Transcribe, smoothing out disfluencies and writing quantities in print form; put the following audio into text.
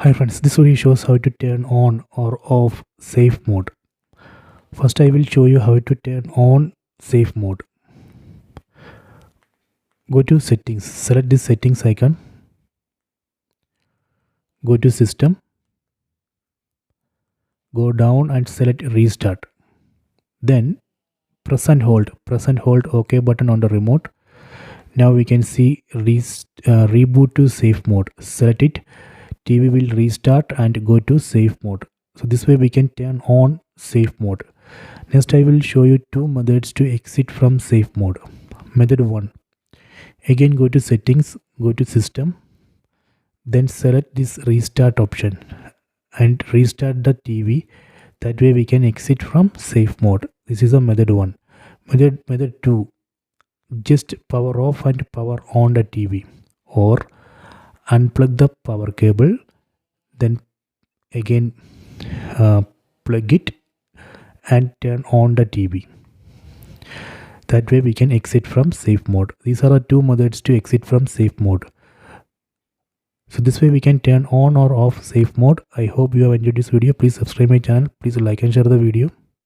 Hi friends, this video shows how to turn on or off safe mode. First I will show you how to turn on safe mode. Go to settings, select this settings icon, go to system, go down and select restart. Then press and hold OK button on the remote. Now we can see reboot to safe mode. Select it, TV will restart and go to safe mode. So this way we can turn on safe mode. Next I will show you two methods to exit from safe mode. Method 1. Again go to settings, go to system, then select this restart option and restart the TV. That way we can exit from safe mode. This is a method 1. Method 2. Just power off and power on the TV, or unplug the power cable, then again plug it and turn on the TV. That way we can exit from safe mode. These are the two methods to exit from safe mode. So this way we can turn on or off safe mode. I hope you have enjoyed this video. Please subscribe my channel. Please like and share the video.